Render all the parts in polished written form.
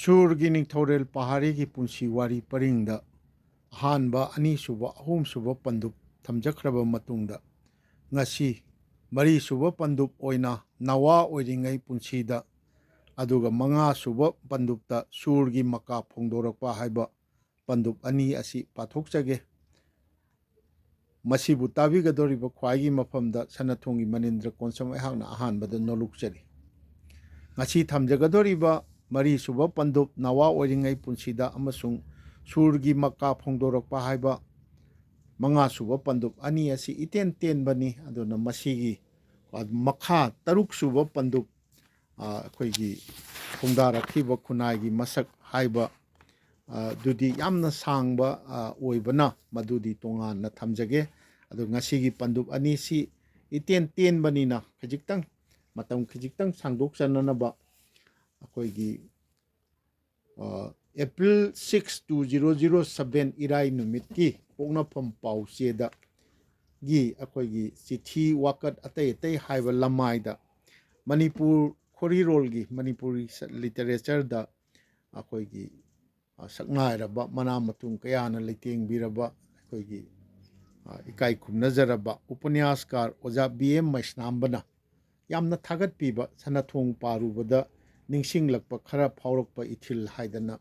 ꯁꯨꯔꯒꯤ ꯅꯤꯡꯊꯧꯔꯦꯜ ꯄꯍꯥꯔꯤꯒꯤ ꯄꯨꯟꯁꯤ ꯋꯥꯔꯤ ꯄꯔꯤꯡꯗ ꯑꯍꯥꯟꯕ ꯑꯅꯤꯁꯨꯕ ꯑꯍꯨꯝꯁꯨꯕ ꯄꯟꯗꯨꯞ ꯊꯝꯖꯈ꯭ꯔꯕ ꯃꯇꯨꯡꯗ ꯉꯁꯤ ꯃꯔꯤꯁꯨꯕ ꯄꯟꯗꯨꯞ ꯑꯣꯏꯅ ꯅꯋꯥ ꯑꯣꯏꯔꯤꯉꯩ ꯄꯨꯟꯁꯤꯗ ꯑꯗꯨꯒ ꯃꯉꯥꯁꯨꯕ ꯄꯟꯗꯨꯞꯇ ꯁꯨꯔꯒꯤ ꯃꯀꯥ ꯐꯣꯡꯗꯣꯔꯛꯄ ꯍꯥꯏꯕ ꯄꯟꯗꯨꯞ ꯑꯅꯤ ꯑꯁꯤ ꯄꯥꯊꯣꯛꯆꯒꯦ꯫ ꯃꯁꯤꯕꯨ ꯇꯥꯕꯤꯒꯗꯧꯔꯤꯕ ꯈ꯭ꯋꯥꯏꯒꯤ ꯃꯐꯝꯗ ꯁꯅꯥꯊꯣꯡꯒꯤ ꯃꯅꯤꯟꯗ꯭ꯔ ꯀꯣꯟꯁꯝ ꯑꯩꯍꯥꯛꯅ ꯑꯍꯥꯟꯕꯗ ꯅꯣꯂꯨꯛꯆꯔꯤ꯫ ꯉꯁꯤ ꯊꯝꯖꯒꯗꯧꯔꯤꯕ ꯃꯔꯤꯁꯨꯕ ꯄꯟꯗꯨꯞ ꯅꯋꯥ ꯑꯣꯏꯔꯤꯉꯩ ꯄꯨꯟꯁꯤꯗ ꯑꯃꯁꯨꯡ ꯁꯨꯔꯒꯤ ꯃꯀꯥ ꯐꯣꯡꯗꯣꯔꯛꯄ ꯍꯥꯏꯕ ꯃꯉꯥꯁꯨꯕ ꯄꯟꯗꯨꯞ ꯑꯅꯤ ꯑꯁꯤ ꯏꯇꯦꯟ ꯇꯦꯟꯕꯅꯤ꯫ ꯑꯗꯨꯅ ꯃꯁꯤꯒꯤ ꯃꯈꯥ ꯇꯔꯨꯛꯁꯨꯕ ꯄꯟꯗꯨꯞ ꯑꯩꯈꯣꯏꯒꯤ ꯈꯣꯡꯗꯥꯔꯛꯈꯤꯕ ꯈꯨꯟꯅꯥꯏꯒꯤ ꯃꯁꯛ ꯍꯥꯏꯕ ꯑꯗꯨꯗꯤ ꯌꯥꯝꯅ ꯁꯥꯡꯕ ꯑꯣꯏꯕꯅ ꯃꯗꯨꯗꯤ ꯇꯣꯉꯥꯟꯅ ꯊꯝꯖꯒꯦ꯫ ꯑꯗꯣ ꯉꯁꯤꯒꯤ ꯄꯟꯗꯨꯞ ꯑꯅꯤꯁꯤ ꯏꯇꯦꯟ ꯇꯦꯟꯕꯅꯤꯅ ꯈꯖꯤꯛꯇꯪ ꯃꯇꯝ ꯈꯖꯤꯛꯇꯪ ꯁꯥꯡꯗꯣꯛꯆꯅꯅꯕ ꯑꯩꯈꯣꯏꯒꯤ ꯑꯦꯄ꯭ꯔꯤꯜ 6, 2007 ꯏꯔꯥꯏ ꯅꯨꯃꯤꯠꯀꯤ ꯄꯣꯛꯅꯐꯝ ꯄꯥꯎꯆꯦꯗ ꯒꯤ ꯑꯩꯈꯣꯏꯒꯤ ꯆꯤꯊꯤ ꯋꯥꯀꯠ ꯑꯇꯩ ꯑꯇꯩ ꯍꯥꯏꯕ ꯂꯃꯥꯏꯗ ꯃꯅꯤꯄꯨꯔ ꯈꯣꯔꯤꯔꯣꯜꯒꯤ ꯃꯅꯤꯄꯨꯔꯤ ꯂꯤꯇꯔꯦꯆꯔꯗ ꯑꯩꯈꯣꯏꯒꯤ ꯁꯛꯅꯥꯏꯔꯕ ꯃꯅꯥ ꯃꯊꯨꯝ ꯀꯌꯥꯅ ꯂꯩꯇꯦꯡꯕꯤꯔꯕ ꯑꯩꯈꯣꯏꯒꯤ ꯏꯀꯥꯏ ꯈꯨꯝꯅꯖꯔꯕ ꯎꯄꯟꯌꯥꯁꯀꯥꯔ ꯑꯣꯖꯥ B.M. ꯃꯩꯁꯅꯥꯝꯕꯅ ꯌꯥꯝꯅ ꯊꯥꯒꯠꯄꯤꯕ ꯁꯅꯥꯊꯣꯡ ꯄꯥꯔꯨꯕꯗ ꯅꯤꯡꯁꯤꯡꯂꯛꯄ ꯈꯔ ꯐꯥꯎꯔꯛꯄ ꯏꯊꯤꯜ ꯍꯥꯏꯗꯅ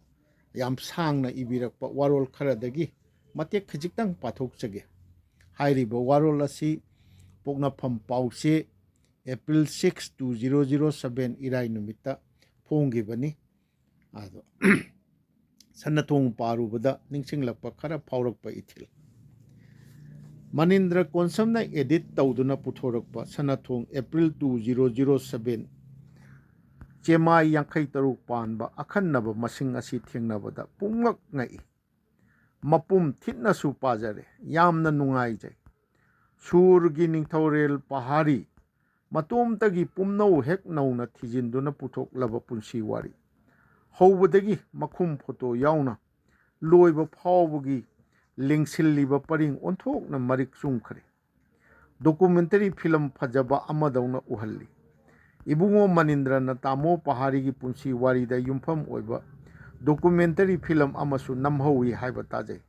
ꯌꯥꯝ ꯁꯥꯡꯅ ꯏꯕꯤꯔꯛꯄ ꯋꯥꯔꯣꯜ ꯈꯔꯗꯒꯤ ꯃꯇꯦꯛ ꯈꯖꯤꯛꯇꯪ ꯄꯥꯊꯣꯛꯆꯒꯦ꯫ ꯍꯥꯏꯔꯤꯕ ꯋꯥꯔꯣꯜ ꯑꯁꯤ ꯄꯣꯛꯅꯐꯝ ꯄꯥꯎꯆꯦ ꯑꯦꯄ꯭ꯔꯤꯜ 6, 2007 ꯏꯔꯥꯏ ꯅꯨꯃꯤꯠꯇ ꯐꯣꯡꯈꯤꯕꯅꯤ꯫ ꯑꯗꯣ ꯁꯅꯥꯊꯣꯡ ꯄꯥꯔꯨꯕꯗ ꯅꯤꯡꯁꯤꯡꯂꯛꯄ ꯈꯔ ꯐꯥꯎꯔꯛꯄ ꯏꯊꯤꯜ꯫ ꯃꯅꯤꯟꯗ꯭ꯔ ꯀꯣꯟꯁꯝꯅ ꯑꯦꯗꯤꯠ ꯇꯧꯗꯨꯅ ꯄꯨꯊꯣꯔꯛꯄ ꯁꯅꯥꯊꯣꯡ ꯑꯦꯄ꯭ꯔꯤꯜ 2, 2007 ꯆꯦꯃꯥꯏ 53 ꯄꯥꯟꯕ ꯑꯈꯟꯅꯕ ꯃꯁꯤꯡ ꯑꯁꯤ ꯊꯦꯡꯅꯕꯗ ꯄꯨꯡꯉꯛ ꯉꯛꯏ꯫ ꯃꯄꯨꯝ ꯊꯤꯠꯅꯁꯨ ꯄꯥꯖꯔꯦ, ꯌꯥꯝꯅ ꯅꯨꯡꯉꯥꯏꯖꯩ꯫ ꯁꯨꯔꯒꯤ ꯅꯤꯡꯊꯧꯔꯦꯜ ꯄꯍꯥꯔꯤ ꯃꯇꯣꯝꯇꯒꯤ ꯄꯨꯝꯅꯧ ꯍꯦꯛ ꯅꯧꯅ ꯊꯤꯖꯤꯟꯗꯨꯅ ꯄꯨꯊꯣꯛꯂꯕ ꯄꯨꯟꯁꯤ ꯋꯥꯔꯤ, ꯍꯧꯕꯗꯒꯤ ꯃꯈꯨꯝ ꯐꯣꯇꯣ ꯌꯥꯎꯅ ꯂꯣꯏꯕ ꯐꯥꯎꯕꯒꯤ ꯂꯦꯡꯁꯤꯜꯂꯤꯕ ꯄꯔꯤꯡ ꯑꯣꯟꯊꯣꯛꯅ ꯃꯔꯤꯛ ꯆꯨꯝꯈ꯭ꯔꯦ꯫ ꯗꯣꯀꯨꯃꯦꯟꯇꯔꯤ ꯐꯤꯂꯝ ꯐꯖꯕ ꯑꯃꯗꯧꯅ ꯎꯍꯜꯂꯤ꯫ ꯏꯕꯨꯡꯉꯣ ꯃꯅꯤꯟꯗ꯭ꯔꯅ ꯇꯥꯃꯣ ꯄꯍꯥꯔꯤꯒꯤ ꯄꯨꯟꯁꯤ ꯋꯥꯔꯤꯗ ꯌꯨꯝꯐꯝ ꯑꯣꯏꯕ ꯗꯣꯀꯨꯃꯦꯟꯇꯔꯤ ꯐꯤꯂꯝ ꯑꯃꯁꯨ ꯅꯝꯍꯧꯏ ꯍꯥꯏꯕ ꯇꯥꯖꯩ꯫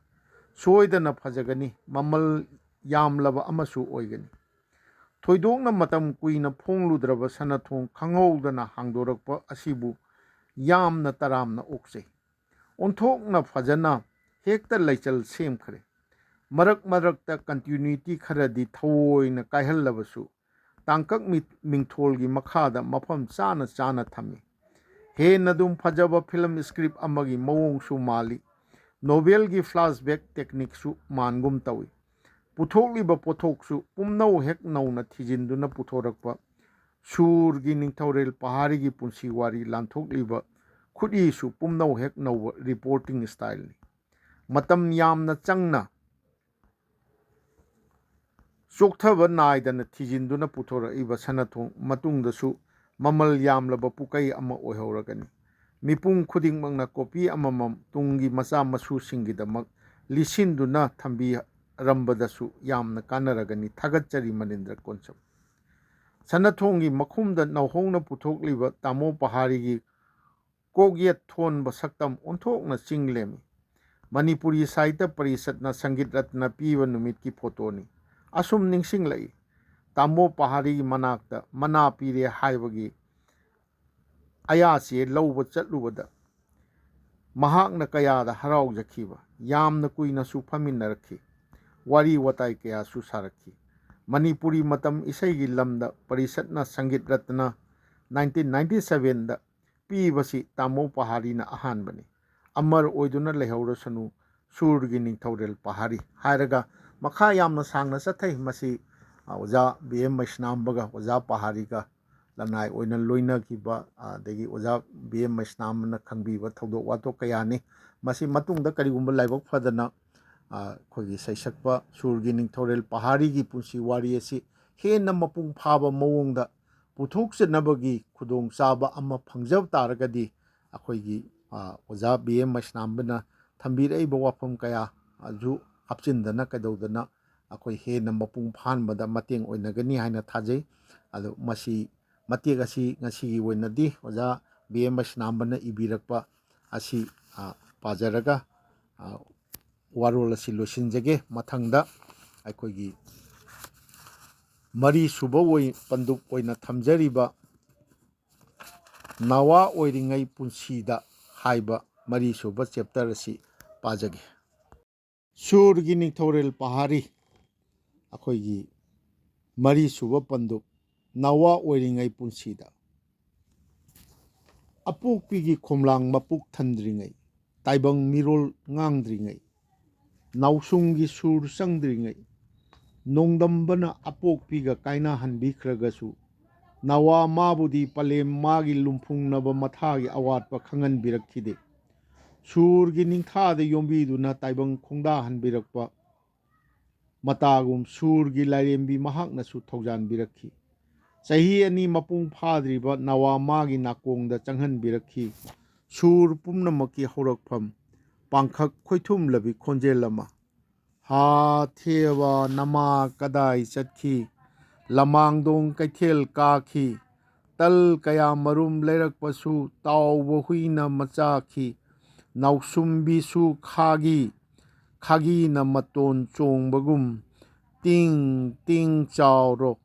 ꯁꯣꯏꯗꯅ ꯐꯖꯒꯅꯤ, ꯃꯃꯜ ꯌꯥꯝꯂꯕ ꯑꯃꯁꯨ ꯑꯣꯏꯒꯅꯤ꯫ ꯊꯣꯏꯗꯣꯛꯅ ꯃꯇꯝ ꯀꯨꯏꯅ ꯐꯣꯡꯂꯨꯗ꯭ꯔꯕ ꯁꯅꯥꯊꯣꯡ ꯈꯪꯍꯧꯗꯅ ꯍꯥꯡꯗꯣꯔꯛꯄ ꯑꯁꯤꯕꯨ ꯌꯥꯝꯅ ꯇꯔꯥꯝꯅ ꯑꯣꯛꯆꯩ꯫ ꯑꯣꯟꯊꯣꯛꯅ ꯐꯖꯅ ꯍꯦꯛꯇ ꯂꯩꯆꯜ ꯁꯦꯝꯈ꯭ꯔꯦ꯫ ꯃꯔꯛ ꯃꯔꯛꯇ ꯀꯟꯇꯤꯅ꯭ꯌꯨꯇꯤ ꯈꯔꯗꯤ ꯊꯑꯣꯏꯅ ꯀꯥꯏꯍꯜꯂꯕꯁꯨ ꯇꯥꯡꯀꯛ ꯃꯤꯡꯊꯣꯜꯒꯤ ꯃꯈꯥꯗ ꯃꯐꯝ ꯆꯥꯅ ꯆꯥꯅ ꯊꯝꯃꯤ꯫ ꯍꯦꯟꯅ ꯑꯗꯨꯝ ꯐꯖꯕ ꯐꯤꯂꯝ ꯁꯀ꯭ꯔꯤꯞ ꯑꯃꯒꯤ ꯃꯑꯣꯡꯁꯨ ꯃꯥꯜꯂꯤ꯫ ꯅꯣꯚꯦꯜꯒꯤ ꯐ꯭ꯂꯥꯁꯕꯦꯛ ꯇꯦꯛꯅꯤꯛꯁꯨ ꯃꯥꯟꯒꯨꯝ ꯇꯧꯏ꯫ ꯄꯨꯊꯣꯛꯂꯤꯕ ꯄꯣꯠꯊꯣꯛꯁꯨ ꯄꯨꯝꯅꯧ ꯍꯦꯛ ꯅꯧꯅ ꯊꯤꯖꯤꯟꯗꯨꯅ ꯄꯨꯊꯣꯔꯛꯄ ꯁꯨꯔꯒꯤ ꯅꯤꯡꯊꯧꯔꯦꯜ ꯄꯍꯥꯔꯤꯒꯤ ꯄꯨꯟꯁꯤ ꯋꯥꯔꯤ ꯂꯥꯟꯊꯣꯛꯂꯤꯕ ꯈꯨꯠꯏꯁꯨ ꯄꯨꯝꯅꯧ ꯍꯦꯛ ꯅꯧꯕ ꯔꯤꯄꯣꯔꯇꯤꯡ ꯁ꯭ꯇꯥꯏꯜꯅꯤ꯫ ꯃꯇꯝ ꯌꯥꯝꯅ ꯆꯪꯅ ꯆꯣꯛꯊꯕ ꯅꯥꯏꯗꯅ ꯊꯤꯖꯤꯟꯗꯨꯅ ꯄꯨꯊꯣꯔꯛꯏꯕ ꯁꯅꯥꯊꯣꯡ ꯃꯇꯨꯡꯗꯁꯨ ꯃꯃꯜ ꯌꯥꯝꯂꯕ ꯄꯨꯀꯩ ꯑꯃ ꯑꯣꯏꯍꯧꯔꯒꯅꯤ꯫ ꯃꯤꯄꯨꯝ ꯈꯨꯗꯤꯡꯃꯛꯅ ꯀꯣꯄꯤ ꯑꯃꯃꯝ ꯇꯨꯡꯒꯤ ꯃꯆꯥ ꯃꯁꯨꯁꯤꯡꯒꯤꯗꯃꯛ ꯂꯤꯁꯤꯟꯗꯨꯅ ꯊꯝꯕꯤꯔꯝꯕꯗꯁꯨ ꯌꯥꯝꯅ ꯀꯥꯟꯅꯔꯒꯅꯤ꯫ ꯊꯥꯒꯠꯆꯔꯤ, ꯃꯅꯤꯟꯗ꯭ꯔ ꯀꯣꯟꯁꯝ꯫ ꯁꯅꯥꯊꯣꯡꯒꯤ ꯃꯈꯨꯝꯗ ꯅꯧꯍꯧꯅ ꯄꯨꯊꯣꯛꯂꯤꯕ ꯇꯥꯃꯣ ꯄꯍꯥꯔꯤꯒꯤ ꯀꯣꯛꯌꯦꯠ ꯊꯣꯟꯕ ꯁꯛꯇꯝ ꯑꯣꯟꯊꯣꯛꯅ ꯆꯤꯡꯂꯦꯝꯃꯤ꯫ ꯃꯅꯤꯄꯨꯔꯤ ꯁꯥꯍꯤꯇ꯭ꯌ ꯄꯔꯤꯁꯠꯅ ꯁꯪꯒꯤꯠ ꯔꯠꯅ ꯄꯤꯕ ꯅꯨꯃꯤꯠꯀꯤ ꯐꯣꯇꯣꯅꯤ꯫ ꯑꯁꯨꯝ ꯅꯤꯡꯁꯤꯡꯂꯛꯏ, ꯇꯥꯃꯣ ꯄꯍꯥꯔꯤꯒꯤ ꯃꯅꯥꯛꯇ ꯃꯅꯥ ꯄꯤꯔꯦ ꯍꯥꯏꯕꯒꯤ ꯑꯌꯥꯆꯦ ꯂꯧꯕ ꯆꯠꯂꯨꯕꯗ ꯃꯍꯥꯛꯅ ꯀꯌꯥꯗ ꯍꯔꯥꯎꯖꯈꯤꯕ꯫ ꯌꯥꯝꯅ ꯀꯨꯏꯅꯁꯨ ꯐꯝꯃꯤꯟꯅꯔꯛꯈꯤ꯫ ꯋꯥꯔꯤ ꯋꯥꯇꯥꯏ ꯀꯌꯥꯁꯨ ꯁꯥꯔꯛꯈꯤ꯫ ꯃꯅꯤꯄꯨꯔꯤ ꯃꯇꯝ ꯏꯁꯩꯒꯤ ꯂꯝꯗ ꯄꯔꯤꯁꯠꯅ ꯁꯪꯒꯤꯠ ꯔꯠꯅ 1997ꯗ ꯄꯤꯕꯁꯤ ꯇꯥꯃꯣ ꯄꯍꯥꯔꯤꯅ ꯑꯍꯥꯟꯕꯅꯤ꯫ ꯑꯃꯔ ꯑꯣꯏꯗꯨꯅ ꯂꯩꯍꯧꯔꯁꯅꯨ ꯁꯨꯔꯒꯤ ꯅꯤꯡꯊꯧꯔꯦꯜ ꯄꯍꯥꯔꯤ ꯍꯥꯏꯔꯒ ꯃꯈꯥ ꯌꯥꯝꯅ ꯁꯥꯡꯅ ꯆꯠꯊꯩ꯫ ꯃꯁꯤ ꯑꯣꯖꯥ B.M. ꯃꯩꯁꯅꯥꯝꯕꯒ ꯑꯣꯖꯥ ꯄꯍꯥꯔꯤꯒ ꯂꯅꯥꯏ ꯑꯣꯏꯅ ꯂꯣꯏꯅꯈꯤꯕ ꯑꯗꯒꯤ ꯑꯣꯖꯥ B.M. ꯃꯩꯁꯅꯥꯝꯕꯅ ꯈꯪꯕꯤꯕ ꯊꯧꯗꯣꯛ ꯋꯥꯊꯣꯛ ꯀꯌꯥꯅꯤ꯫ ꯃꯁꯤ ꯃꯇꯨꯡꯗ ꯀꯔꯤꯒꯨꯝꯕ ꯂꯥꯏꯕꯛ ꯐꯗꯅ ꯑꯩꯈꯣꯏꯒꯤ ꯁꯩꯁꯛꯄ ꯁꯨꯔꯒꯤ ꯅꯤꯡꯊꯧꯔꯦꯜ ꯄꯍꯥꯔꯤꯒꯤ ꯄꯨꯟꯁꯤ ꯋꯥꯔꯤ ꯑꯁꯤ ꯍꯦꯟꯅ ꯃꯄꯨꯡ ꯐꯥꯕ ꯃꯑꯣꯡꯗ ꯄꯨꯊꯣꯛꯆꯅꯕꯒꯤ ꯈꯨꯗꯣꯡꯆꯥꯕ ꯑꯃ ꯐꯪꯖꯕ ꯇꯥꯔꯒꯗꯤ ꯑꯩꯈꯣꯏꯒꯤ ꯑꯣꯖꯥ B.M. ꯃꯩꯁꯅꯥꯝꯕꯅ ꯊꯝꯕꯤꯔꯛꯏꯕ ꯋꯥꯐꯝ ꯀꯌꯥ ꯑꯗꯨ ꯍꯥꯞꯆꯤꯟꯗꯅ ꯀꯩꯗꯧꯗꯅ ꯑꯩꯈꯣꯏ ꯍꯦꯟꯅ ꯃꯄꯨꯡ ꯐꯥꯍꯟꯕꯗ ꯃꯇꯦꯡ ꯑꯣꯏꯅꯒꯅꯤ ꯍꯥꯏꯅ ꯊꯥꯖꯩ꯫ ꯑꯗꯣ ꯃꯁꯤ ꯃꯇꯦꯛ ꯑꯁꯤ ꯉꯁꯤꯒꯤ ꯑꯣꯏꯅꯗꯤ ꯑꯣꯖꯥ B.M. ꯃꯩꯁꯅꯥꯝꯕꯅ ꯏꯕꯤꯔꯛꯄ ꯑꯁꯤ ꯄꯥꯖꯔꯒ ꯋꯥꯔꯣꯜ ꯑꯁꯤ ꯂꯣꯏꯁꯤꯟꯖꯒꯦ ꯃꯊꯪꯗ ꯑꯩꯈꯣꯏꯒꯤ ꯃꯔꯤ ꯁꯨꯕ ꯄꯟꯗꯨꯞ ꯑꯣꯏꯅ ꯊꯝꯖꯔꯤꯕ ꯅꯋꯥ ꯑꯣꯏꯔꯤꯉꯩ ꯄꯨꯟꯁꯤꯗ ꯍꯥꯏꯕ ꯃꯔꯤ ꯁꯨꯕ ꯆꯦꯞꯇꯔ ꯑꯁꯤ ꯄꯥꯖꯒꯦ ꯁꯨꯔꯒꯤ ꯅꯤꯡꯊꯧꯔꯦꯜ ꯄꯍꯥꯔꯤ ꯑꯩꯈꯣꯏꯒꯤ ꯃꯔꯤ ꯁꯨꯕ ꯄꯟꯗꯨꯞ ꯅꯋꯥ ꯑꯣꯏꯔꯤꯉꯩ ꯄꯨꯟꯁꯤꯗ ꯑꯄꯣꯛꯄꯤꯒꯤ ꯈꯣꯝꯂꯥꯡ ꯃꯄꯨꯛ ꯊꯟꯗ꯭ꯔꯤꯉꯩ ꯇꯥꯏꯕꯪ ꯃꯤꯔꯣꯜ ꯉꯥꯡꯗ꯭ꯔꯤꯉꯩ ꯅꯥꯎꯁꯨꯝꯒꯤ ꯁꯨꯔ ꯆꯪꯗ꯭ꯔꯤꯉꯩ ꯅꯣꯡꯗꯝꯕꯅ ꯑꯄꯣꯛꯄꯤꯒ ꯀꯥꯏꯅꯍꯟꯕꯤꯈ꯭ꯔꯒꯁꯨ ꯅꯋꯥ ꯃꯥꯕꯨꯗꯤ ꯄꯂꯦꯝ ꯃꯥꯒꯤ ꯂꯨꯝꯐꯨꯡꯅꯕ ꯃꯊꯥꯒꯤ ꯑꯋꯥꯠꯄ ꯈꯪꯍꯟꯕꯤꯔꯛꯈꯤꯗꯦ ꯁꯨꯔꯒꯤ ꯅꯤꯡꯊꯥꯗ ꯌꯣꯝꯕꯤꯗꯨꯅ ꯇꯥꯏꯕꯪ ꯈꯣꯡꯗꯥꯍꯟꯕꯤꯔꯛꯄ ꯃꯇꯥꯒꯨꯝ ꯁꯨꯔꯒꯤ ꯂꯥꯏꯔꯦꯝꯕꯤ ꯃꯍꯥꯛꯅꯁꯨ ꯊꯧꯖꯥꯟꯕꯤꯔꯛꯈꯤ ꯆꯍꯤ 2 ꯃꯄꯨꯡ ꯐꯥꯗ꯭ꯔꯤꯕ ꯅꯋꯥ ꯃꯥꯒꯤ ꯅꯥꯀꯣꯡꯗ ꯆꯪꯍꯟꯕꯤꯔꯛꯈꯤ ꯁꯨꯔ ꯄꯨꯝꯅꯃꯛꯀꯤ ꯍꯧꯔꯛꯐꯝ ꯄꯥꯡꯈꯛ ꯈꯣꯏꯊꯨꯝꯂꯕꯤ ꯈꯣꯟꯖꯦꯜ ꯑꯃ ꯍꯥ ꯊꯦꯕ ꯅꯃꯥ ꯀꯗꯥꯏ ꯆꯠꯈꯤ ꯂꯃꯥꯡꯗꯣꯡ ꯀꯩꯊꯦꯜ ꯀꯥꯈꯤ ꯇꯜ ꯀꯌꯥ ꯃꯔꯨꯝ ꯂꯩꯔꯛꯄꯁꯨ ꯇꯥꯎꯕ ꯍꯨꯏꯅ ꯃꯆꯥꯈꯤ ꯅꯥꯎꯁꯨꯝꯕꯤꯁꯨ ꯈꯥꯒꯤꯅ ꯃꯇꯣꯟ ꯆꯣꯡꯕꯒꯨꯝ ꯇꯤꯡ ꯇꯤꯡ ꯆꯥꯎꯔꯣ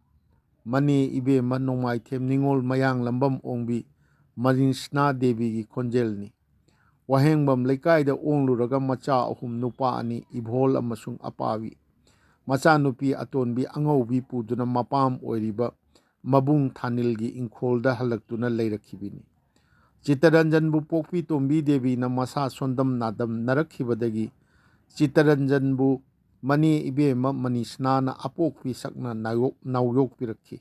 ꯃꯅꯦ ꯏꯕꯦꯝꯃ ꯅꯣꯡꯃꯥꯏꯊꯦꯝ ꯅꯤꯉꯣꯜ ꯃꯌꯥꯡꯂꯝꯕꯝ ꯑꯣꯡꯕꯤ ꯃꯔꯤꯁꯅꯥ ꯗꯦꯕꯤꯒꯤ ꯈꯣꯟꯖꯦꯜꯅꯤ ꯋꯥꯍꯦꯡꯕꯝ ꯂꯩꯀꯥꯏꯗ ꯑꯣꯡꯂꯨꯔꯒ ꯃꯆꯥ 3 ꯅꯨꯄꯥ 2 ꯏꯚꯣꯜ ꯑꯃꯁꯨꯡ ꯑꯄꯥꯕꯤ ꯃꯆꯥꯅꯨꯄꯤ ꯑꯇꯣꯟꯕꯤ ꯑꯉꯧꯕꯤ ꯄꯨꯗꯨꯅ ꯃꯄꯥꯝ ꯑꯣꯏꯔꯤꯕ ꯃꯕꯨꯡ ꯊꯥꯅꯤꯜꯒꯤ ꯏꯪꯈꯣꯜꯗ ꯍꯜꯂꯛꯇꯨꯅ ꯂꯩꯔꯛꯈꯤꯕꯅꯤ ꯆꯤꯠꯇꯔꯟꯖꯟꯕꯨ ꯄꯣꯛꯄꯤ ꯇꯣꯝꯕꯤ ꯗꯦꯕꯤꯅ ꯃꯁꯥ ꯁꯣꯟꯗꯝ ꯅꯥꯔꯛꯈꯤꯕꯗꯒꯤ ꯆꯤꯠꯇꯔꯟꯖꯟꯕꯨ ꯃꯅꯦ ꯏꯕꯦꯝꯃ ꯃꯅꯤꯁꯅꯥꯅ ꯑꯄꯣꯛꯄꯤ ꯁꯛꯅ ꯅꯥꯎꯌꯣꯛꯄꯤꯔꯛꯈꯤ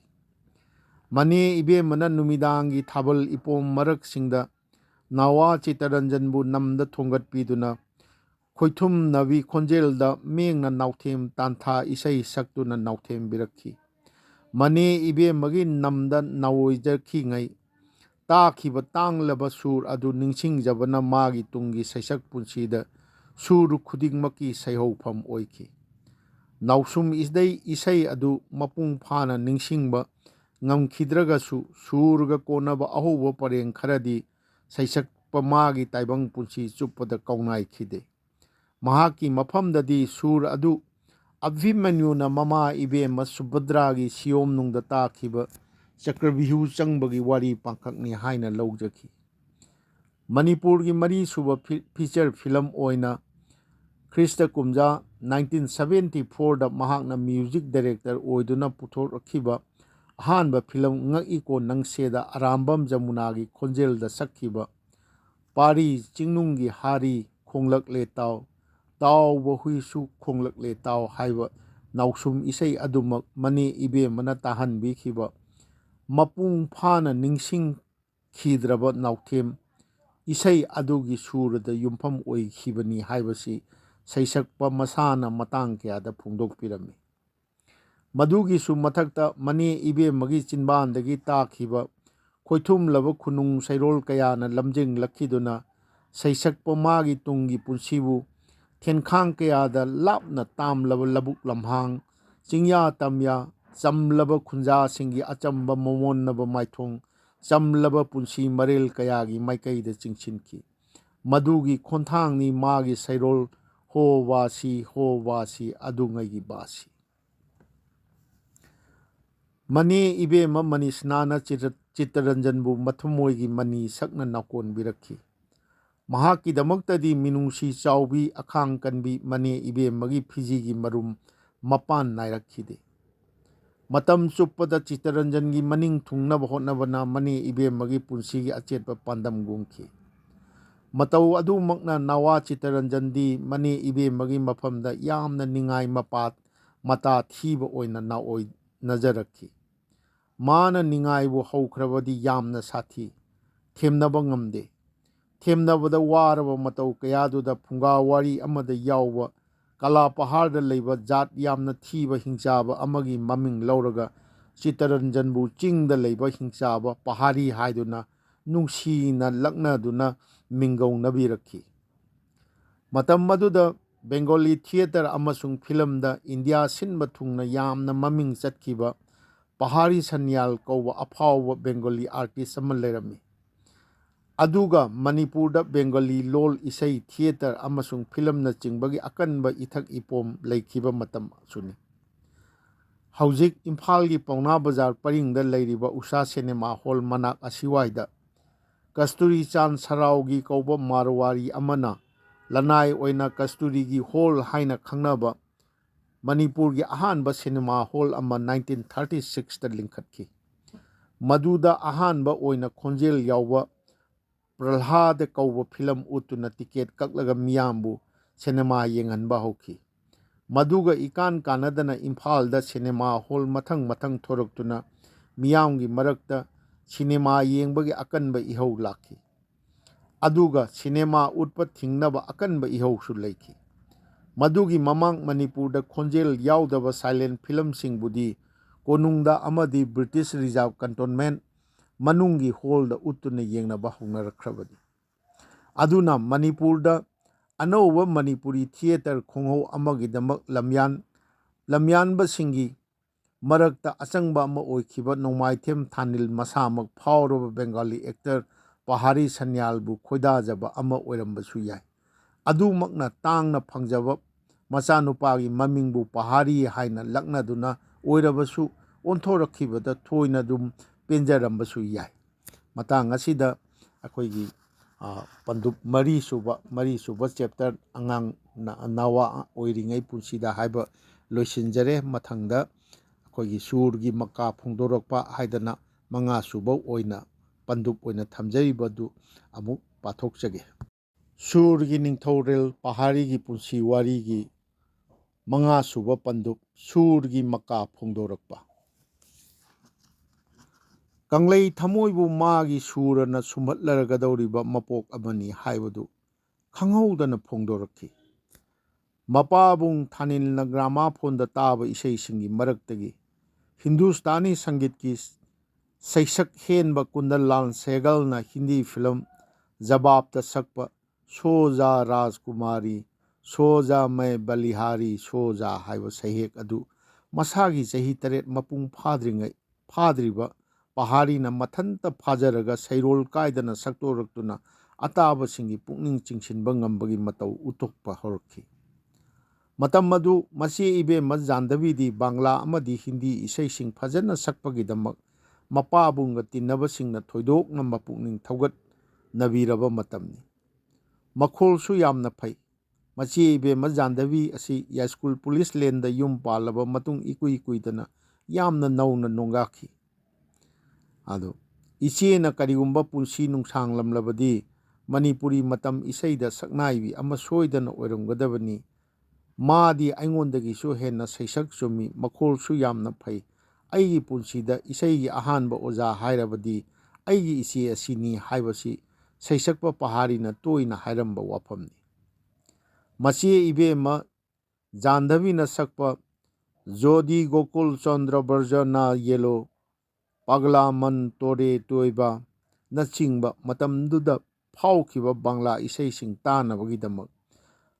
ꯃꯅꯦ ꯏꯕꯦꯝꯃꯅ ꯅꯨꯃꯤꯗꯥꯡꯒꯤ ꯊꯥꯕꯜ ꯏꯄꯣꯝ ꯃꯔꯛꯁꯤꯡꯗ ꯅꯋꯥ ꯆꯤꯠꯇꯔꯟꯖꯟꯕꯨ ꯅꯝꯗ ꯊꯣꯡꯒꯠꯄꯤꯗꯨꯅ ꯈꯣꯏꯊꯨꯝꯅꯕꯤ ꯈꯣꯟꯖꯦꯜꯗ ꯃꯦꯡꯅ ꯅꯥꯎꯊꯦꯝ ꯇꯥꯟꯊꯥ ꯏꯁꯩ ꯁꯛꯇꯨꯅ ꯅꯥꯎꯊꯦꯝꯕꯤꯔꯛꯈꯤ ꯃꯅꯦ ꯏꯕꯦꯝꯃꯒꯤ ꯅꯝꯗ ꯅꯥꯎꯔꯣꯏꯖꯈꯤꯉꯩ ꯇꯥꯈꯤꯕ ꯇꯥꯡꯂꯕ ꯁꯨꯔ ꯑꯗꯨ ꯅꯤꯡꯁꯤꯡꯖꯕꯅ ꯃꯥꯒꯤ ꯇꯨꯡꯒꯤ ꯁꯩꯁꯛ ꯄꯨꯟꯁꯤꯗ ꯁꯨꯔ ꯈꯨꯗꯤꯡꯃꯛꯀꯤ ꯁꯩꯍꯧꯐꯝ ꯑꯣꯏꯈꯤ ꯅꯥꯎꯁꯨꯝ ꯏꯁꯩ ꯑꯗꯨ ꯃꯄꯨꯡ ꯐꯥꯅ ꯅꯤꯡꯁꯤꯡꯕ ꯉꯝꯈꯤꯗ꯭ꯔꯒꯁꯨ ꯁꯨꯔꯒ ꯀꯣꯟꯅꯕ ꯑꯍꯧꯕ ꯄꯔꯦꯡ ꯈꯔꯗꯤ ꯁꯩꯁꯛꯄ ꯃꯥꯒꯤ ꯇꯥꯏꯕꯪ ꯄꯨꯟꯁꯤ ꯆꯨꯞꯄꯗ ꯀꯥꯎꯅꯥꯏꯈꯤꯗꯦ ꯃꯍꯥꯛꯀꯤ ꯃꯐꯝꯗꯗꯤ ꯁꯨꯔ ꯑꯗꯨ ꯑꯚꯤꯃꯟꯌꯨꯅ ꯃꯃꯥ ꯏꯕꯦꯝꯃ ꯁꯨꯚꯗ꯭ꯔꯥꯒꯤ ꯁꯤꯌꯣꯝꯅꯨꯡꯗ ꯇꯥꯈꯤꯕ ꯆꯀ꯭ꯔꯕꯤꯍꯨ ꯆꯪꯕꯒꯤ ꯋꯥꯔꯤ ꯄꯥꯡꯈꯛꯅꯤ ꯍꯥꯏꯅ ꯂꯧꯖꯈꯤ ꯃꯅꯤꯄꯨꯔꯒꯤ ꯃꯔꯤ ꯁꯨꯕ ꯐꯤꯆꯔ ꯐꯤꯂꯝ ꯑꯣꯏꯅ ꯈ꯭ꯔꯤꯁꯇ ꯀꯨꯝꯖꯥ 1974ꯗ ꯃꯍꯥꯛꯅ ꯃ꯭ꯌꯨꯖꯤꯛ ꯗꯥꯏꯔꯦꯛꯇꯔ ꯑꯣꯏꯗꯨꯅ ꯄꯨꯊꯣꯔꯛꯈꯤꯕ ꯑꯍꯥꯟꯕ ꯐꯤꯂꯝ ꯉꯛꯏꯀꯣ ꯅꯪꯁꯦꯗ ꯑꯔꯥꯝꯕꯝ ꯖꯃꯨꯅꯥꯒꯤ ꯈꯣꯟꯖꯦꯜꯗ ꯁꯛꯈꯤꯕ ꯄꯥꯔꯤ ꯆꯤꯡꯅꯨꯡꯒꯤ ꯍꯥꯔꯤ ꯈꯣꯡꯂꯛꯂꯦ ꯇꯥꯎ ꯇꯥꯎꯕ ꯍꯨꯏꯁꯨ ꯈꯣꯡꯂꯛꯂꯦ ꯇꯥꯎ ꯍꯥꯏꯕ ꯅꯥꯎꯁꯨꯝ ꯏꯁꯩ ꯑꯗꯨꯃꯛ ꯃꯅꯦ ꯏꯕꯦꯝꯃꯅ ꯇꯥꯍꯟꯕꯤꯈꯤꯕ ꯃꯄꯨꯡ ꯐꯥꯅ ꯅꯤꯡꯁꯤꯡꯈꯤꯗ꯭ꯔꯕ ꯅꯥꯎꯊꯦꯝ ꯏꯁꯩ ꯑꯗꯨꯒꯤ ꯁꯨꯔꯗ ꯌꯨꯝꯐꯝ ꯑꯣꯏꯈꯤꯕꯅꯤ ꯍꯥꯏꯕꯁꯤ ꯁꯩꯁꯛꯄ ꯃꯁꯥꯅ ꯃꯇꯥꯡ ꯀꯌꯥꯗ ꯐꯣꯡꯗꯣꯛꯄꯤꯔꯝꯃꯤ ꯃꯗꯨꯒꯤꯁꯨ ꯃꯊꯛꯇ ꯃꯅꯦ ꯏꯕꯦꯝꯃꯒꯤ ꯆꯤꯟꯕꯥꯟꯗꯒꯤ ꯇꯥꯈꯤꯕ ꯈꯣꯏꯊꯨꯝꯂꯕ ꯈꯨꯅꯨꯡ ꯁꯩꯔꯣꯜ ꯀꯌꯥꯅ ꯂꯝꯖꯤꯡꯂꯛꯈꯤꯗꯨꯅ ꯁꯩꯁꯛꯄ ꯃꯥꯒꯤ ꯇꯨꯡꯒꯤ ꯄꯨꯟꯁꯤꯕꯨ ꯊꯦꯟꯈꯥꯡ ꯀꯌꯥꯗ ꯂꯥꯞꯅ ꯇꯥꯝꯂꯕ ꯂꯧꯕꯨꯛ ꯂꯝꯍꯥꯡ ꯆꯤꯡꯌꯥ ꯇꯝꯌꯥ ꯆꯝꯂꯕ ꯈꯨꯟꯖꯥꯁꯤꯡꯒꯤ ꯑꯆꯝꯕ ꯃꯃꯣꯟꯅꯕ ꯃꯥꯏꯊꯣꯡ ꯆꯝꯂꯕ ꯄꯨꯟꯁꯤ ꯃꯔꯦꯜ ꯀꯌꯥꯒꯤ ꯃꯥꯏꯀꯩꯗ ꯆꯤꯡꯁꯤꯟꯈꯤ ꯃꯗꯨꯒꯤ ꯈꯣꯟꯊꯥꯡꯅꯤ ꯃꯥꯒꯤ ꯁꯩꯔꯣꯜ ꯍꯣ ꯋꯥꯁꯤ ꯑꯗꯨꯉꯩꯒꯤ ꯕꯥꯁꯤ ꯃꯅꯦ ꯏꯕꯦꯝꯃ ꯃꯅꯤꯁꯅꯥꯅ ꯆꯤꯠꯇꯔꯟꯖꯟꯕꯨ ꯃꯊꯃꯣꯏꯒꯤ ꯃꯅꯤ ꯁꯛꯅ ꯅꯥꯎꯀꯣꯟꯕꯤꯔꯛꯈꯤ ꯃꯍꯥꯛꯀꯤꯗꯃꯛꯇꯗꯤ ꯃꯤꯅꯨꯡꯁꯤ ꯆꯥꯎꯕꯤ ꯑꯈꯥꯡ ꯀꯟꯕꯤ ꯃꯅꯦ ꯏꯕꯦꯝꯃꯒꯤ ꯐꯤꯖꯤꯒꯤ ꯃꯔꯨꯝ ꯃꯄꯥꯟ ꯅꯥꯏꯔꯛꯈꯤꯗꯦ ꯃꯇꯝ ꯆꯨꯞꯄꯗ ꯆꯤꯠꯇꯔꯟꯖꯟꯒꯤ ꯃꯅꯤꯡ ꯊꯨꯡꯅꯕ ꯍꯣꯠꯅꯕꯅ ꯃꯅꯦ ꯏꯕꯦꯝꯃꯒꯤ ꯄꯨꯟꯁꯤꯒꯤ ꯑꯆꯦꯠꯄ ꯄꯥꯟꯗꯝꯒꯨꯝꯈꯤ ꯃꯇꯧ ꯑꯗꯨꯃꯛꯅ ꯅꯋꯥ ꯆꯤꯠꯇꯔꯟꯖꯟꯗꯤ ꯃꯅꯦ ꯏꯕꯦꯝꯃꯒꯤ ꯃꯐꯝꯗ ꯌꯥꯝꯅ ꯅꯤꯡꯉꯥꯏ ꯃꯇꯥ ꯊꯤꯕ ꯑꯣꯏꯅ ꯅꯖꯔꯛꯈꯤ ꯃꯥꯅ ꯅꯤꯡꯉꯥꯏꯕꯨ ꯍꯧꯈ꯭ꯔꯕꯗꯤ ꯌꯥꯝꯅ ꯁꯥꯊꯤ ꯊꯦꯝꯅꯕ ꯉꯝꯗꯦ ꯊꯦꯝꯅꯕꯗ ꯋꯥꯔꯕ ꯃꯇꯧ ꯀꯌꯥꯗꯨꯗ ꯐꯨꯡꯒꯥ ꯋꯥꯔꯤ ꯑꯃꯗ ꯌꯥꯎꯕ ꯀꯂꯥ ꯄꯍꯥꯔꯗ ꯂꯩꯕ ꯖꯥꯠ ꯌꯥꯝꯅ ꯊꯤꯕ ꯍꯤꯡꯆꯥꯕ ꯑꯃꯒꯤ ꯃꯃꯤꯡ ꯂꯧꯔꯒ ꯆꯤꯠꯇꯔꯟꯖꯟꯕꯨ ꯆꯤꯡꯗ ꯂꯩꯕ ꯍꯤꯡꯆꯥꯕ ꯄꯍꯥꯔꯤ ꯍꯥꯏꯗꯨꯅ ꯅꯨꯡꯁꯤꯅ ꯂꯛꯅꯗꯨꯅ ꯃꯤꯡꯒꯧꯅꯕꯤꯔꯛꯈꯤ ꯃꯇꯝ ꯑꯗꯨꯗ ꯕꯦꯡꯒꯣꯂꯤ ꯊꯤꯌꯦꯇꯔ ꯑꯃꯁꯨꯡ ꯐꯤꯂꯝꯗ ꯏꯟꯗꯤꯌꯥ ꯁꯤꯟꯕ ꯊꯨꯡꯅ ꯌꯥꯝꯅ ꯃꯃꯤꯡ ꯄꯍꯥꯔꯤ ꯁꯟꯌꯥꯜ ꯀꯧꯕ ꯑꯐꯥꯎꯕ ꯕꯦꯡꯒꯣꯂꯤ ꯑꯥꯔꯇꯤꯁ ꯑꯃ ꯂꯩꯔꯝꯃꯤ ꯑꯗꯨꯒ ꯃꯅꯤꯄꯨꯔꯗ ꯕꯦꯡꯒꯂꯤ ꯂꯣꯜ ꯏꯁꯩ ꯊꯤꯌꯦꯇꯔ ꯑꯃꯁꯨꯡ ꯐꯤꯂꯝꯅꯆꯤꯡꯕꯒꯤ ꯑꯀꯟꯕ ꯏꯊꯛ ꯏꯄꯣꯝ ꯂꯩꯈꯤꯕ ꯃꯇꯝꯁꯨꯅꯤ꯫ ꯍꯧꯖꯤꯛ ꯏꯝꯐꯥꯜꯒꯤ ꯄꯥꯎꯅꯥ ꯕꯖꯥꯔ ꯄꯔꯤꯡꯗ ꯂꯩꯔꯤꯕ ꯎꯁꯥ ꯁꯤꯅꯦꯃꯥ ꯍꯣꯜ ꯃꯅꯥꯛ ꯑꯁꯤꯋꯥꯏꯗ ꯀꯁꯇꯨꯔꯤ ꯆꯥꯟ ꯁꯔꯥꯎꯒꯤ ꯀꯧꯕ ꯃꯥꯔꯋꯥꯔꯤ ꯑꯃꯅ ꯂꯅꯥꯏ ꯑꯣꯏꯅ ꯀꯁꯇꯨꯔꯤꯒꯤ ꯍꯣꯜ ꯍꯥꯏꯅ ꯈꯪꯅꯕ ꯃꯅꯤꯄꯨꯔꯒꯤ ꯑꯍꯥꯟꯕ ꯁꯤꯅꯦꯃꯥ ꯍꯣꯜ ꯑꯃ 1936ꯗ ꯂꯤꯡꯈꯠꯈꯤ꯫ ꯃꯗꯨꯗ ꯑꯍꯥꯟꯕ ꯑꯣꯏꯅ ꯈꯣꯟꯖꯦꯜ ꯌꯥꯎꯕ ꯄ꯭ꯔꯜꯍꯥꯗ ꯀꯧꯕ ꯐꯤꯂꯝ ꯎꯠꯇꯨꯅ ꯇꯤꯀꯦꯠ ꯀꯛꯂꯒ ꯃꯤꯌꯥꯝꯕꯨ ꯁꯤꯅꯦꯃꯥ ꯌꯦꯡꯍꯟꯕ ꯍꯧꯈꯤ꯫ ꯃꯗꯨꯒ ꯏꯀꯥꯟ ꯀꯥꯟꯅꯗꯅ ꯏꯝꯐꯥꯜꯗ ꯁꯤꯅꯦꯃꯥ ꯍꯣꯜ ꯃꯊꯪ ꯃꯊꯪ ꯊꯣꯔꯛꯇꯨꯅ ꯃꯤꯌꯥꯝꯒꯤ ꯃꯔꯛꯇ ꯁꯤꯅꯦꯃꯥ ꯌꯦꯡꯕꯒꯤ ꯑꯀꯟꯕ ꯏꯍꯧ ꯂꯥꯛꯈꯤ꯫ ꯑꯗꯨꯒ ꯁꯤꯅꯦꯃꯥ ꯎꯠꯄ ꯊꯤꯡꯅꯕ ꯑꯀꯟꯕ ꯏꯍꯧꯁꯨ ꯂꯩꯈꯤ꯫ ꯃꯗꯨꯒꯤ ꯃꯃꯥꯡ ꯃꯅꯤꯄꯨꯔꯗ ꯈꯣꯟꯖꯦꯜ ꯌꯥꯎꯗꯕ ꯁꯥꯏꯂꯦꯟ ꯐꯤꯂꯝꯁꯤꯡꯕꯨꯗꯤ ꯀꯣꯅꯨꯡꯗ ꯑꯃꯗꯤ ꯕ꯭ꯔꯤꯇꯤꯁ ꯔꯤꯖꯥꯔꯚ ꯀꯟꯇꯣꯟꯃꯦꯟꯠ ꯃꯅꯨꯡꯒꯤ ꯍꯣꯜꯗ ꯎꯠꯇꯨꯅ ꯌꯦꯡꯅꯕ ꯍꯧꯅꯔꯛꯈ꯭ꯔꯕꯅꯤ꯫ ꯑꯗꯨꯅ ꯃꯅꯤꯄꯨꯔꯗ ꯑꯅꯧꯕ ꯃꯅꯤꯄꯨꯔꯤ ꯊꯤꯌꯦꯇꯔ ꯈꯣꯡꯍꯧ ꯑꯃꯒꯤꯗꯃꯛ ꯂꯝꯌꯥꯟꯕꯁꯤꯡꯒꯤ ꯃꯔꯛꯇ ꯑꯆꯪꯕ ꯑꯃ ꯑꯣꯏꯈꯤꯕ ꯅꯣꯡꯃꯥꯏꯊꯦꯝ ꯊꯥꯅꯤꯜ ꯃꯁꯥꯃꯛ ꯐꯥꯎꯔꯕ ꯕꯦꯡꯒꯥꯂꯤ ꯑꯦꯛꯇꯔ ꯄꯍꯥꯔꯤ ꯁꯟꯌꯥꯜꯕꯨ ꯈꯣꯏꯗꯥꯖꯕ ꯑꯃ ꯑꯣꯏꯔꯝꯕꯁꯨ ꯌꯥꯏ꯫ ꯑꯗꯨꯃꯛꯅ ꯇꯥꯡꯅ ꯐꯪꯖꯕ ꯃꯆꯥꯅꯨꯄꯥꯒꯤ ꯃꯃꯤꯡꯕꯨ ꯄꯍꯥꯔꯤ ꯍꯥꯏꯅ ꯂꯛꯅꯗꯨꯅ ꯑꯣꯏꯔꯕꯁꯨ ꯑꯣꯟꯊꯣꯔꯛꯈꯤꯕꯗ ꯊꯣꯏꯅ ꯑꯗꯨꯝ ꯄꯦꯟꯖꯔꯝꯕꯁꯨ ꯌꯥꯏ꯫ ꯃꯇꯥꯡ ꯑꯁꯤꯗ ꯑꯩꯈꯣꯏꯒꯤ ꯄꯟꯗꯨꯞ ꯃꯔꯤꯁꯨꯕ ꯆꯦꯞꯇꯔ ꯑꯉꯥꯡ ꯅꯋꯥ ꯑꯣꯏꯔꯤꯉꯩ ꯄꯨꯟꯁꯤꯗ ꯍꯥꯏꯕ ꯂꯣꯏꯁꯤꯟꯖꯔꯦ꯫ ꯃꯊꯪꯗ ꯑꯩꯈꯣꯏꯒꯤ ꯁꯨꯔꯒꯤ ꯃꯀꯥ ꯐꯣꯡꯗꯣꯔꯛꯄ ꯍꯥꯏꯗꯅ ꯃꯉꯥꯁꯨꯕ ꯑꯣꯏꯅ ꯄꯟꯗꯨꯞ ꯑꯣꯏꯅ ꯊꯝꯖꯔꯤꯕꯗꯨ ꯑꯃꯨꯛ ꯄꯥꯊꯣꯛꯆꯒꯦ꯫ ꯁꯨꯔꯒꯤ ꯅꯤꯡꯊꯧꯔꯦꯜ ꯄꯍꯥꯔꯤꯒꯤ ꯄꯨꯟꯁꯤ ꯋꯥꯔꯤꯒꯤ ꯃꯉꯥꯁꯨꯕ ꯄꯟꯗꯨꯞ ꯁꯨꯔꯒꯤ ꯃꯀꯥ ꯐꯣꯡꯗꯣꯔꯛꯄ꯫ ꯀꯪꯂꯩ ꯊꯃꯣꯏꯕꯨ ꯃꯥꯒꯤ ꯁꯨꯔꯅ ꯁꯨꯝꯍꯠꯂꯔꯒꯗꯧꯔꯤꯕ ꯃꯄꯣꯛ ꯑꯃꯅꯤ ꯍꯥꯏꯕꯗꯨ ꯈꯪꯍꯧꯗꯅ ꯐꯣꯡꯗꯣꯔꯛꯈꯤ꯫ ꯃꯄꯥꯕꯨꯡ ꯊꯥꯅꯤꯜꯅ ꯒ꯭ꯔꯥꯃꯥꯐꯣꯟꯗ ꯇꯥꯕ ꯏꯁꯩꯁꯤꯡꯒꯤ ꯃꯔꯛꯇꯒꯤ ꯍꯤꯟꯗꯨꯁꯇꯥꯅꯤ ꯁꯪꯒꯤꯠꯀꯤ ꯁꯩꯁꯛ ꯍꯦꯟꯕ ꯀꯨꯟꯗꯟꯂꯥꯜ ꯁꯦꯍꯒꯜꯅ ꯍꯤꯟꯗꯤ ꯐꯤꯂꯝ ꯖꯕꯥꯕꯇ ꯁꯛꯄ ꯁꯣ ꯖꯥ ꯔꯥꯖꯀꯨꯃꯥꯔꯤ ꯁꯣ ꯖꯥ ꯃꯩ ꯕꯂꯤꯍꯥꯔꯤ ꯁꯣ ꯖꯥ ꯍꯥꯏꯕ ꯁꯩꯍꯦꯛ ꯑꯗꯨ ꯃꯁꯥꯒꯤ ꯆꯍꯤ 8 ꯃꯄꯨꯡ ꯐꯥꯗ꯭ꯔꯤꯕ ꯄꯍꯥꯔꯤꯅ ꯃꯊꯟꯇ ꯐꯥꯖꯔꯒ ꯁꯩꯔꯣꯜ ꯀꯥꯏꯗꯅ ꯁꯛꯇꯣꯔꯛꯇꯨꯅ ꯑꯇꯥꯕꯁꯤꯡꯒꯤ ꯄꯨꯛꯅꯤꯡ ꯆꯤꯡꯁꯤꯟꯕ ꯉꯝꯕꯒꯤ ꯃꯇꯧ ꯎꯠꯊꯣꯛꯄ ꯍꯧꯔꯛꯈꯤ꯫ ꯃꯇꯝ ꯑꯗꯨ ꯃꯆꯦ ꯏꯕꯦꯝꯃ ꯖꯥꯟꯗꯕꯤꯗꯤ ꯕꯪꯂꯥ ꯑꯃꯗꯤ ꯍꯤꯟꯗꯤ ꯏꯁꯩꯁꯤꯡ ꯐꯖꯅ ꯁꯛꯄꯒꯤꯗꯃꯛ ꯃꯄꯥꯕꯨꯡꯒ ꯇꯤꯟꯅꯕꯁꯤꯡꯅ ꯊꯣꯏꯗꯣꯛꯅ ꯃꯄꯨꯛꯅꯤꯡ ꯊꯧꯒꯠꯅꯕꯤꯔꯕ ꯃꯇꯝꯅꯤ꯫ ꯃꯈꯣꯜꯁꯨ ꯌꯥꯝꯅ ꯐꯩ꯫ ꯃꯆꯦ ꯏꯕꯦꯝꯃ ꯖꯥꯟꯗꯕꯤ ꯑꯁꯤ ꯌꯥꯏꯁ꯭ꯀꯨꯜ ꯄꯨꯂꯤꯁ ꯂꯦꯟꯗ ꯌꯨꯝ ꯄꯥꯜꯂꯕ ꯃꯇꯨꯡ ꯏꯀꯨꯏ ꯀꯨꯏꯗꯅ ꯌꯥꯝꯅ ꯅꯧꯅ ꯅꯣꯡꯒꯥꯈꯤ꯫ ꯑꯗꯣ ꯏꯆꯦꯅ ꯀꯔꯤꯒꯨꯝꯕ ꯄꯨꯟꯁꯤ ꯅꯨꯡꯁꯥꯡꯂꯝꯂꯕꯗꯤ ꯃꯅꯤꯄꯨꯔꯤ ꯃꯇꯝ ꯏꯁꯩꯗ ꯁꯛꯅꯥꯏꯕꯤ ꯑꯃ ꯁꯣꯏꯗꯅ ꯑꯣꯏꯔꯝꯒꯗꯕꯅꯤ꯫ ꯃꯥꯗꯤ ꯑꯩꯉꯣꯟꯗꯒꯤꯁꯨ ꯍꯦꯟꯅ ꯁꯩꯁꯛ ꯆꯨꯝꯃꯤ, ꯃꯈꯣꯜꯁꯨ ꯌꯥꯝꯅ ꯐꯩ꯫ ꯑꯩꯒꯤ ꯄꯨꯟꯁꯤꯗ ꯏꯁꯩꯒꯤ ꯑꯍꯥꯟꯕ ꯑꯣꯖꯥ ꯍꯥꯏꯔꯕꯗꯤ ꯑꯩꯒꯤ ꯏꯆꯦ ꯑꯁꯤꯅꯤ ꯍꯥꯏꯕꯁꯤ ꯁꯩꯁꯛꯄ ꯄꯍꯥꯔꯤꯅ ꯇꯣꯏꯅ ꯍꯥꯏꯔꯝꯕ ꯋꯥꯐꯝꯅꯤ꯫ ꯃꯆꯦ ꯏꯕꯦꯝꯃ ꯖꯥꯟꯙꯕꯤꯅ ꯁꯛꯄ ꯖꯣꯗꯤ ꯒꯣꯀꯨꯜ ꯆꯟꯗ꯭ꯔ ꯕ꯭ꯔꯖ ꯅ ꯌꯦꯂꯣ, ꯄꯒꯂꯥ ꯃꯟ ꯇꯣꯔꯦ ꯇꯣꯏꯕ ꯅꯆꯤꯡꯕ ꯃꯇꯝꯗꯨꯗ ꯐꯥꯎꯈꯤꯕ ꯕꯪꯂꯥ ꯏꯁꯩꯁꯤꯡ ꯇꯥꯅꯕꯒꯤꯗꯃꯛ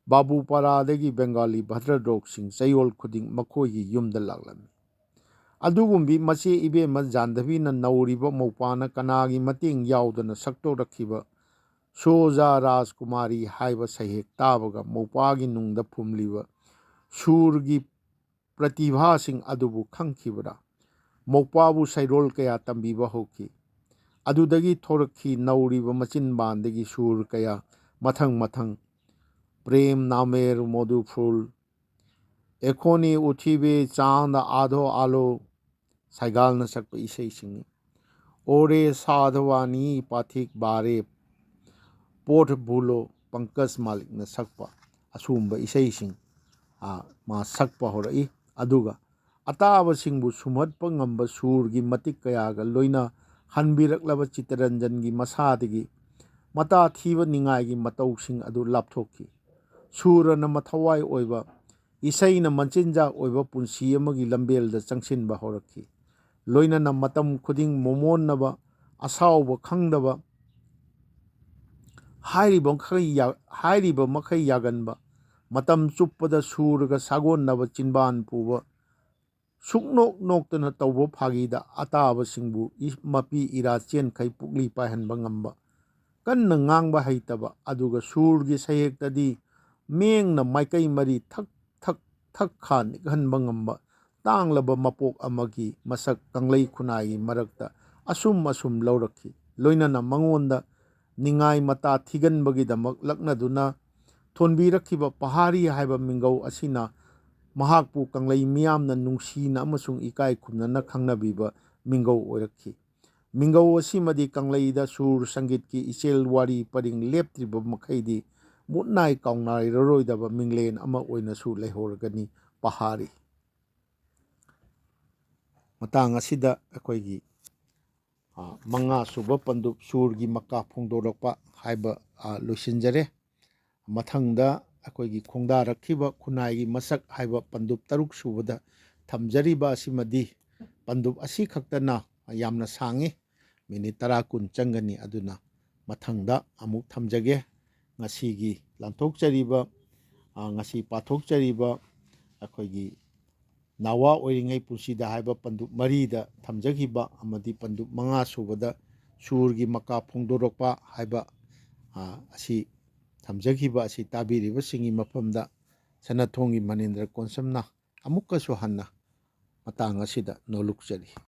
ꯕꯥꯕꯨꯄꯥꯔꯥꯗꯒꯤ ꯕꯦꯡꯒꯥꯂꯤ ꯚꯗ꯭ꯔꯗꯣꯛꯁꯤꯡ ꯆꯌꯣꯜ ꯈꯨꯗꯤꯡ ꯃꯈꯣꯏꯒꯤ ꯌꯨꯝꯗ ꯂꯥꯛꯂꯝꯃꯤ꯫ ꯑꯗꯨꯒꯨꯝꯕꯤ ꯃꯆꯦ ꯏꯕꯦꯝꯃ ꯖꯥꯟꯙꯕꯤꯅ ꯅꯧꯔꯤꯕ ꯃꯧꯄꯥꯅ ꯀꯅꯥꯒꯤ ꯃꯇꯦꯡ ꯌꯥꯎꯗꯅ ꯁꯛꯇꯣꯔꯛꯈꯤꯕ ꯁꯣ ꯖꯥ ꯔꯥꯖꯀꯨꯃꯥꯔꯤ ꯍꯥꯏꯕ ꯁꯩꯍꯦꯛ ꯇꯥꯕꯒ ꯃꯧꯄꯥꯒꯤ ꯅꯨꯡꯗ ꯐꯨꯝꯂꯤꯕ ꯁꯨꯔꯒꯤ ꯄ꯭ꯔꯇꯤꯚꯥꯁꯤꯡ ꯑꯗꯨꯕꯨ ꯈꯪꯈꯤꯕꯔꯥ? ꯃꯧꯄꯥꯕꯨ ꯁꯩꯔꯣꯜ ꯀꯌꯥ ꯇꯝꯕꯤꯕ ꯍꯧꯈꯤ꯫ ꯑꯗꯨꯗꯒꯤ ꯊꯣꯔꯛꯈꯤ ꯅꯧꯔꯤꯕ ꯃꯆꯤꯟꯕꯥꯟꯗꯒꯤ ꯁꯨꯔ ꯀꯌꯥ ꯃꯊꯪ ꯃꯊꯪ ꯄ꯭ꯔꯦꯝ ꯅꯥꯃꯦꯔ ꯃꯣꯗꯨ ꯐꯨꯜ, ꯑꯦꯈꯣꯅꯤ ꯎꯊꯤꯕꯦ ꯆꯥꯟꯗ ꯑꯥꯙꯣ ꯑꯥꯂꯣ ꯁꯩꯒꯥꯜꯅ ꯁꯛꯄ ꯏꯁꯩꯁꯤꯡꯅꯤ꯫ ꯑꯣꯔꯦ ꯁꯥꯙꯋꯥꯅꯤ ꯄꯥꯊꯤꯛ ꯕꯥꯔꯦ ꯄꯣꯊ ꯚꯨꯂꯣ ꯄꯪꯀꯖ ꯃꯥꯂꯤꯛꯅ ꯁꯛꯄ ꯑꯁꯨꯝꯕ ꯏꯁꯩꯁꯤꯡ ꯃꯥ ꯁꯛꯄ ꯍꯧꯔꯛꯏ꯫ ꯑꯗꯨꯒ ꯑꯇꯥꯕꯁꯤꯡꯕꯨ ꯁꯨꯝꯍꯠꯄ ꯉꯝꯕ ꯁꯨꯔꯒꯤ ꯃꯇꯤꯛ ꯀꯌꯥꯒ ꯂꯣꯏꯅ ꯍꯟꯕꯤꯔꯛꯂꯕ ꯆꯤꯠꯇꯔꯟꯖꯟꯒꯤ ꯃꯁꯥꯗꯒꯤ ꯃꯇꯥ ꯊꯤꯕ ꯅꯤꯡꯉꯥꯏꯒꯤ ꯃꯇꯧꯁꯤꯡ ꯑꯗꯨ ꯂꯥꯞꯊꯣꯛꯈꯤ꯫ ꯁꯨꯔꯅ ꯃꯊꯋꯥꯏ ꯑꯣꯏꯕ, ꯏꯁꯩꯅ ꯃꯆꯤꯟꯖꯥꯛ ꯑꯣꯏꯕ ꯄꯨꯟꯁꯤ ꯑꯃꯒꯤ ꯂꯝꯕꯦꯜꯗ ꯆꯪꯁꯤꯟꯕ ꯍꯧꯔꯛꯈꯤ꯫ ꯂꯣꯏꯅꯅ ꯃꯇꯝ ꯈꯨꯗꯤꯡ ꯃꯣꯃꯣꯟꯅꯕ, ꯑꯁꯥꯎꯕ ꯈꯪꯗꯕ, ꯍꯥꯏꯔꯤꯕ ꯃꯈꯩ ꯌꯥꯒꯟꯕ, ꯃꯇꯝ ꯆꯨꯞꯄꯗ ꯁꯨꯔꯒ ꯁꯥꯒꯣꯟꯅꯕ ꯆꯤꯟꯕꯥꯟ ꯄꯨꯕ, ꯁꯨꯛꯅꯣꯛ ꯅꯣꯛꯇꯅ ꯇꯧꯕ ꯐꯥꯒꯤꯗ ꯑꯇꯥꯕꯁꯤꯡꯕꯨ ꯃꯄꯤ ꯏꯔꯥ ꯆꯦꯟꯈꯩ ꯄꯨꯛꯂꯤ ꯄꯥꯏꯍꯟꯕ ꯉꯝꯕ, ꯀꯟꯅ ꯉꯥꯡꯕ ꯍꯩꯇꯕ ꯑꯗꯨꯒ ꯁꯨꯔꯒꯤ ꯁꯩꯍꯦꯛꯇꯗꯤ ꯃꯦꯡꯅ ꯃꯥꯏꯀꯩ ꯃꯔꯤ ꯊꯛ ꯊꯛ ꯊꯛ ꯈꯥ ꯅꯤꯛꯍꯟꯕ ꯉꯝꯕ ꯇꯥꯡꯂꯕ ꯃꯄꯣꯛ ꯑꯃꯒꯤ ꯃꯁꯛ ꯀꯪꯂꯩ ꯈꯨꯟꯅꯥꯏꯒꯤ ꯃꯔꯛꯇ ꯑꯁꯨꯝ ꯂꯧꯔꯛꯈꯤ꯫ ꯂꯣꯏꯅꯅ ꯃꯉꯣꯟꯗ ꯅꯤꯡꯉꯥꯏ ꯃꯇꯥ ꯊꯤꯒꯟꯕꯒꯤꯗꯃꯛ ꯂꯛꯅꯗꯨꯅ ꯊꯣꯟꯕꯤꯔꯛꯈꯤꯕ ꯄꯍꯥꯔꯤ ꯍꯥꯏꯕ ꯃꯤꯡꯒꯧ ꯑꯁꯤꯅ ꯃꯍꯥꯛꯄꯨ ꯀꯪꯂꯩ ꯃꯤꯌꯥꯝꯅ ꯅꯨꯡꯁꯤꯅ ꯑꯃꯁꯨꯡ ꯏꯀꯥꯏ ꯈꯨꯝꯅꯅ ꯈꯪꯅꯕꯤꯕ ꯃꯤꯡꯒꯧ ꯑꯣꯏꯔꯛꯈꯤ꯫ ꯃꯤꯡꯒꯧ ꯑꯁꯤꯃꯗꯤ ꯀꯪꯂꯩꯗ ꯁꯨꯔ ꯁꯪꯒꯤꯠꯀꯤ ꯏꯆꯦꯜ ꯋꯥꯔꯤ ꯄꯔꯤꯡ ꯂꯦꯞꯇ꯭ꯔꯤꯕ ꯃꯈꯩꯗꯤ ꯃꯨꯠꯅꯥꯏ ꯀꯥꯎꯅꯔꯔꯣꯏꯗꯕ ꯃꯤꯡꯂꯦꯟ ꯑꯃ ꯑꯣꯏꯅꯁꯨ ꯂꯩꯍꯧꯔꯒꯅꯤ ꯄꯍꯥꯔꯤ꯫ ꯃꯇꯥꯡ ꯑꯁꯤꯗ ꯑꯩꯈꯣꯏꯒꯤ ꯃꯉꯥ ꯁꯨꯕ ꯄꯟꯗꯨꯞ ꯁꯨꯔꯒꯤ ꯃꯀꯥ ꯐꯣꯡꯗꯣꯔꯛꯄ ꯍꯥꯏꯕ ꯂꯣꯏꯁꯤꯟꯖꯔꯦ꯫ ꯃꯊꯪꯗ ꯑꯩꯈꯣꯏꯒꯤ ꯈꯣꯡꯗꯥꯔꯛꯈꯤꯕ ꯈꯨꯟꯅꯥꯏꯒꯤ ꯃꯁꯛ ꯍꯥꯏꯕ ꯄꯟꯗꯨꯞ 6 ꯁꯨꯕꯗ ꯊꯝꯖꯔꯤꯕ ꯑꯁꯤꯃꯗꯤ ꯄꯟꯗꯨꯞ ꯑꯁꯤ ꯈꯛꯇꯅ ꯌꯥꯝꯅ ꯁꯥꯡꯉꯤ, ꯃꯤꯅꯤꯠ 10-20 ꯆꯪꯒꯅꯤ꯫ ꯑꯗꯨꯅ ꯃꯊꯪꯗ ꯑꯃꯨꯛ ꯊꯝꯖꯒꯦ꯫ ꯉꯁꯤ ꯄꯥꯊꯣꯛꯆꯔꯤꯕ ꯑꯩꯈꯣꯏꯒꯤ ꯅꯥꯋꯥ ꯑꯣꯏꯔꯤꯉꯩ ꯄꯨꯟꯁꯤꯗ ꯍꯥꯏꯕ ꯄꯟꯗꯨꯞ 4ꯗ ꯊꯝꯖꯈꯤꯕ ꯑꯃꯗꯤ ꯄꯟꯗꯨꯞ 5 ꯁꯨꯕꯗ ꯁꯨꯔꯒꯤ ꯃꯀꯥ ꯐꯣꯡꯗꯣꯔꯛꯄ ꯍꯥꯏꯕ ꯑꯁꯤ ꯊꯝꯖꯈꯤꯕ ꯑꯁꯤ ꯇꯥꯕꯤꯔꯤꯕꯁꯤꯡꯒꯤ ꯃꯐꯝꯗ ꯁꯅꯥꯊꯣꯡꯒꯤ ꯃꯅꯤꯟꯗ꯭ꯔ ꯀꯣꯟꯁꯝꯅ ꯑꯃꯨꯛꯀꯁꯨ ꯍꯟꯅ ꯃꯇꯥꯡ ꯑꯁꯤꯗ ꯅꯣꯜꯂꯨꯛꯆꯔꯤ꯫